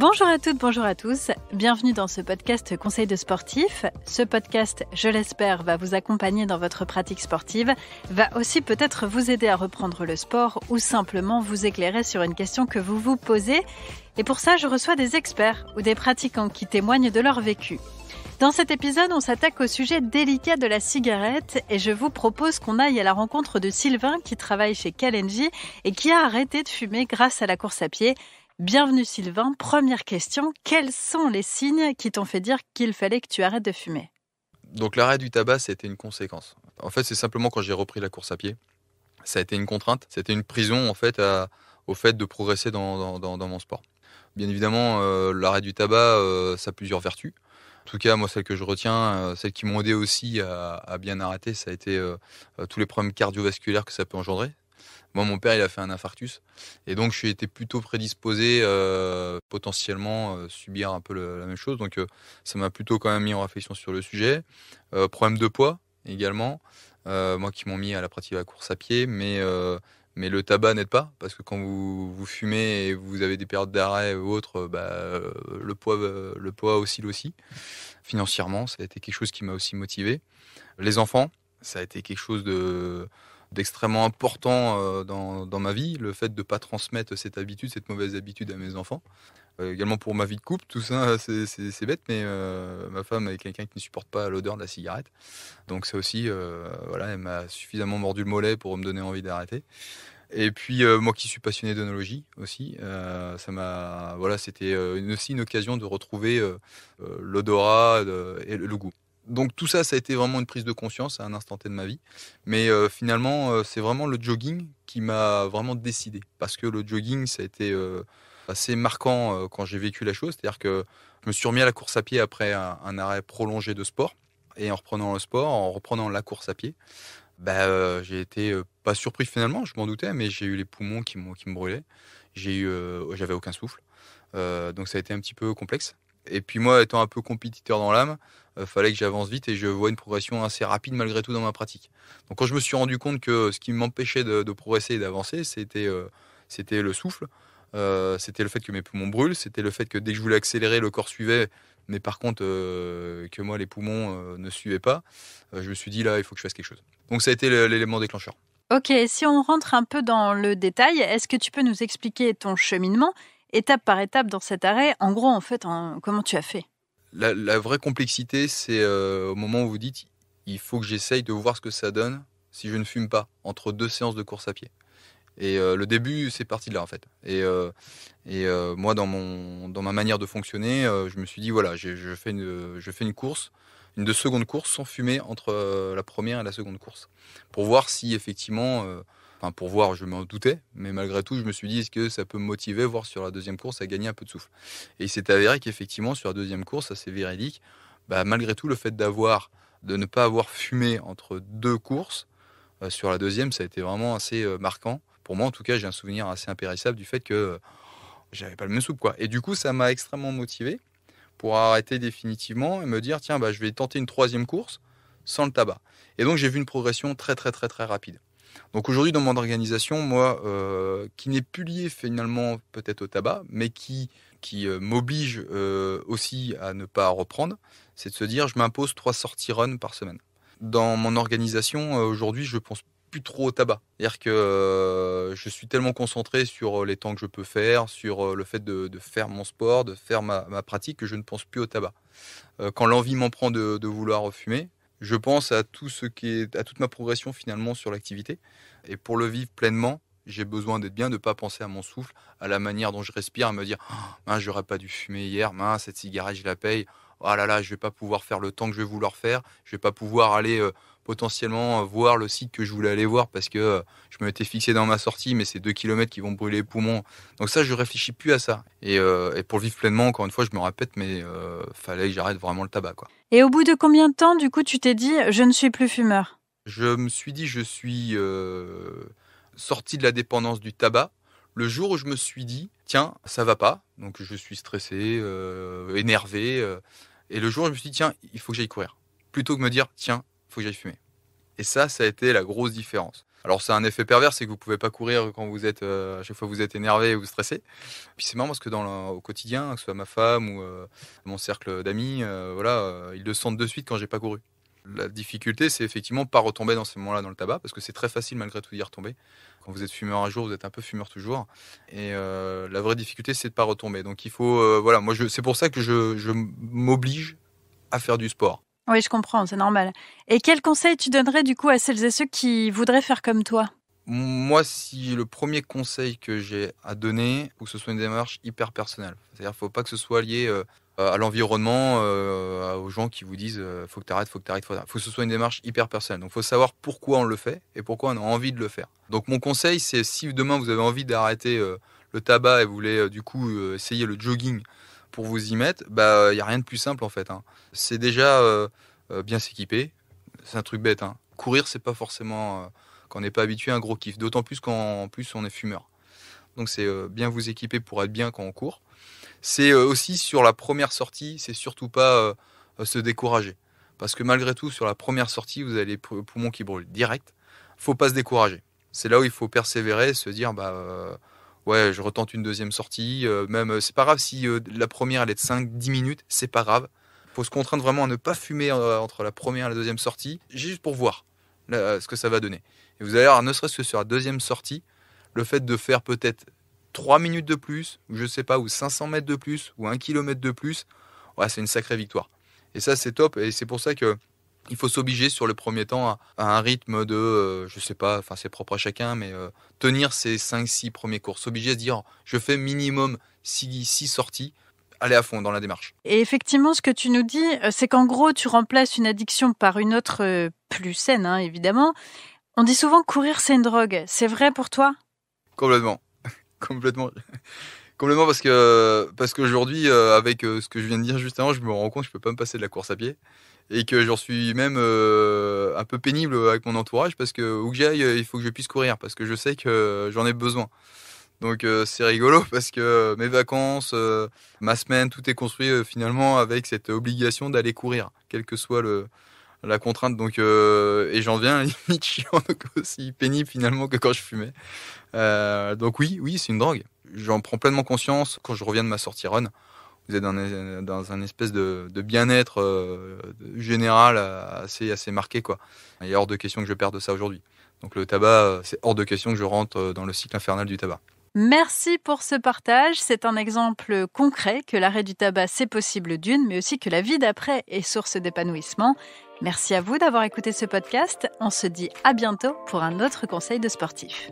Bonjour à toutes, bonjour à tous. Bienvenue dans ce podcast Conseil de sportif. Ce podcast, je l'espère, va vous accompagner dans votre pratique sportive, va aussi peut-être vous aider à reprendre le sport ou simplement vous éclairer sur une question que vous vous posez. Et pour ça, je reçois des experts ou des pratiquants qui témoignent de leur vécu. Dans cet épisode, on s'attaque au sujet délicat de la cigarette et je vous propose qu'on aille à la rencontre de Sylvain qui travaille chez Kalenji et qui a arrêté de fumer grâce à la course à pied. Bienvenue Sylvain, première question, quels sont les signes qui t'ont fait dire qu'il fallait que tu arrêtes de fumer ? Donc l'arrêt du tabac, c'était une conséquence. En fait, c'est simplement quand j'ai repris la course à pied, ça a été une contrainte, c'était une prison en fait au fait de progresser dans mon sport. Bien évidemment, l'arrêt du tabac, ça a plusieurs vertus. En tout cas, moi, celle que je retiens, celles qui m'ont aidé aussi à bien arrêter, ça a été tous les problèmes cardiovasculaires que ça peut engendrer. Moi, mon père, il a fait un infarctus. Et donc, j'ai été plutôt prédisposé potentiellement subir un peu la même chose. Donc, ça m'a plutôt quand même mis en réflexion sur le sujet. Problème de poids également. Moi qui m'ont mis à la pratique de la course à pied. Mais le tabac n'aide pas. Parce que quand vous fumez et vous avez des périodes d'arrêt ou autres, le poids oscille aussi. Financièrement, ça a été quelque chose qui m'a aussi motivé. Les enfants, ça a été quelque chose d'extrêmement important dans ma vie, le fait de ne pas transmettre cette mauvaise habitude à mes enfants. Également pour ma vie de couple, tout ça, c'est bête, mais ma femme est quelqu'un qui ne supporte pas l'odeur de la cigarette. Donc ça aussi, elle m'a suffisamment mordu le mollet pour me donner envie d'arrêter. Et puis moi qui suis passionné d'œnologie aussi, c'était aussi une occasion de retrouver l'odorat et le goût. Donc tout ça, ça a été vraiment une prise de conscience à un instant T de ma vie. Mais finalement, c'est vraiment le jogging qui m'a vraiment décidé. Parce que le jogging, ça a été assez marquant quand j'ai vécu la chose. C'est-à-dire que je me suis remis à la course à pied après un arrêt prolongé de sport. Et en reprenant le sport, en reprenant la course à pied, j'ai été pas surpris finalement, je m'en doutais, mais j'ai eu les poumons qui me brûlaient. J'avais aucun souffle. Donc ça a été un petit peu complexe. Et puis moi, étant un peu compétiteur dans l'âme, fallait que j'avance vite et je vois une progression assez rapide malgré tout dans ma pratique. Donc quand je me suis rendu compte que ce qui m'empêchait de progresser et d'avancer, c'était le souffle, c'était le fait que mes poumons brûlent, c'était le fait que dès que je voulais accélérer, le corps suivait, mais par contre que moi les poumons ne suivaient pas, je me suis dit là, il faut que je fasse quelque chose. Donc ça a été l'élément déclencheur. Ok, si on rentre un peu dans le détail, est-ce que tu peux nous expliquer ton cheminement étape par étape dans cet arrêt, en gros, en fait, comment tu as fait ? La vraie complexité, c'est au moment où vous dites il faut que j'essaye de voir ce que ça donne si je ne fume pas entre 2 séances de course à pied. Et le début, c'est parti de là en fait. Et moi, dans ma manière de fonctionner, je me suis dit voilà, je fais une course, une seconde course sans fumer entre la première et la seconde course, pour voir si effectivement. Pour voir, je m'en doutais, mais malgré tout, je me suis dit, est-ce que ça peut me motiver, voire sur la deuxième course, à gagner un peu de souffle. Et il s'est avéré qu'effectivement, sur la deuxième course, ça c'est véridique, malgré tout, le fait de ne pas avoir fumé entre 2 courses, sur la deuxième, ça a été vraiment assez marquant. Pour moi, en tout cas, j'ai un souvenir assez impérissable du fait que j'avais pas le même souffle, quoi. Et du coup, ça m'a extrêmement motivé pour arrêter définitivement et me dire, tiens, je vais tenter une 3e course sans le tabac. Et donc, j'ai vu une progression très, très, très, très rapide. Donc aujourd'hui, dans mon organisation, moi, qui n'est plus lié finalement peut-être au tabac, mais qui m'oblige aussi à ne pas reprendre, c'est de se dire, je m'impose 3 sorties run par semaine. Dans mon organisation, aujourd'hui, je pense plus trop au tabac. C'est-à-dire que je suis tellement concentré sur les temps que je peux faire, sur le fait de faire mon sport, de faire ma pratique, que je ne pense plus au tabac. Quand l'envie m'en prend de vouloir fumer, je pense à toute ma progression finalement sur l'activité. Et pour le vivre pleinement, j'ai besoin d'être bien, de ne pas penser à mon souffle, à la manière dont je respire, à me dire mince, j'aurais pas dû fumer hier, mince, cette cigarette, je la paye. Oh là là, je vais pas pouvoir faire le temps que je vais vouloir faire. Je vais pas pouvoir aller potentiellement voir le site que je voulais aller voir parce que je me m'étais fixé dans ma sortie, mais c'est 2 kilomètres qui vont me brûler les poumons. Donc ça, je réfléchis plus à ça. Et pour le vivre pleinement, encore une fois, je me répète, mais fallait que j'arrête vraiment le tabac, quoi. Et au bout de combien de temps, du coup, tu t'es dit « je ne suis plus fumeur » ? Je me suis dit, je suis sorti de la dépendance du tabac le jour où je me suis dit, tiens, ça va pas. Donc je suis stressé, énervé. Et le jour où je me suis dit, tiens, il faut que j'aille courir. Plutôt que me dire, tiens, il faut que j'aille fumer. Et ça a été la grosse différence. Alors c'est un effet pervers, c'est que vous pouvez pas courir quand vous êtes, à chaque fois que vous êtes énervé ou stressé. Puis c'est marrant parce que au quotidien, que ce soit ma femme ou mon cercle d'amis, ils le sentent de suite quand j'ai pas couru. La difficulté, c'est effectivement pas retomber dans ces moments-là dans le tabac, parce que c'est très facile malgré tout d'y retomber. Quand vous êtes fumeur un jour, vous êtes un peu fumeur toujours. Et la vraie difficulté, c'est de pas retomber. Donc il faut, c'est pour ça que je m'oblige à faire du sport. Oui, je comprends, c'est normal. Et quel conseil tu donnerais du coup à celles et ceux qui voudraient faire comme toi? Moi, si le premier conseil que j'ai à donner, faut que ce soit une démarche hyper personnelle. C'est-à-dire, faut pas que ce soit lié à l'environnement, aux gens qui vous disent faut que tu arrêtes, faut que tu arrêtes. Faut que ce soit une démarche hyper personnelle. Donc, faut savoir pourquoi on le fait et pourquoi on a envie de le faire. Donc, mon conseil, c'est si demain vous avez envie d'arrêter le tabac et vous voulez essayer le jogging pour vous y mettre, il y a rien de plus simple en fait. C'est déjà bien s'équiper. C'est un truc bête. Courir, c'est pas forcément quand on n'est pas habitué à un gros kiff. D'autant plus quand en plus on est fumeur. Donc c'est bien vous équiper pour être bien quand on court. C'est aussi sur la première sortie, c'est surtout pas se décourager. Parce que malgré tout, sur la première sortie, vous avez les poumons qui brûlent direct. Faut pas se décourager. C'est là où il faut persévérer, se dire ouais, je retente une deuxième sortie. C'est pas grave si la première elle est de 5-10 minutes, c'est pas grave. Faut se contraindre vraiment à ne pas fumer entre la première et la deuxième sortie, juste pour voir ce que ça va donner. Et vous allez voir, ne serait-ce que sur la deuxième sortie, le fait de faire peut-être 3 minutes de plus, ou je sais pas, ou 500 mètres de plus, ou 1 kilomètre de plus, ouais, c'est une sacrée victoire. Et ça, c'est top. Et c'est pour ça que il faut s'obliger sur le premier temps à un rythme de, je sais pas, enfin c'est propre à chacun, mais tenir ces 5-6 premiers cours. S'obliger à se dire, je fais minimum 6 sorties, aller à fond dans la démarche. Et effectivement, ce que tu nous dis, c'est qu'en gros, tu remplaces une addiction par une autre plus saine, évidemment. On dit souvent que courir, c'est une drogue. C'est vrai pour toi? Complètement. Complètement. Complètement parce qu'aujourd'hui, avec ce que je viens de dire juste avant, je me rends compte que je peux pas me passer de la course à pied. Et que j'en suis même un peu pénible avec mon entourage parce que où que j'aille, il faut que je puisse courir parce que je sais que j'en ai besoin. Donc c'est rigolo parce que mes vacances, ma semaine, tout est construit finalement avec cette obligation d'aller courir, quelle que soit la contrainte. Donc, et j'en viens limite chiant, donc aussi pénible finalement que quand je fumais. Donc oui, c'est une drogue. J'en prends pleinement conscience quand je reviens de ma sortie run. Vous êtes dans un espèce de bien-être général assez marqué, quoi. Il est hors de question que je perde ça aujourd'hui. Donc le tabac, c'est hors de question que je rentre dans le cycle infernal du tabac. Merci pour ce partage. C'est un exemple concret que l'arrêt du tabac, c'est possible d'une, mais aussi que la vie d'après est source d'épanouissement. Merci à vous d'avoir écouté ce podcast. On se dit à bientôt pour un autre conseil de sportif.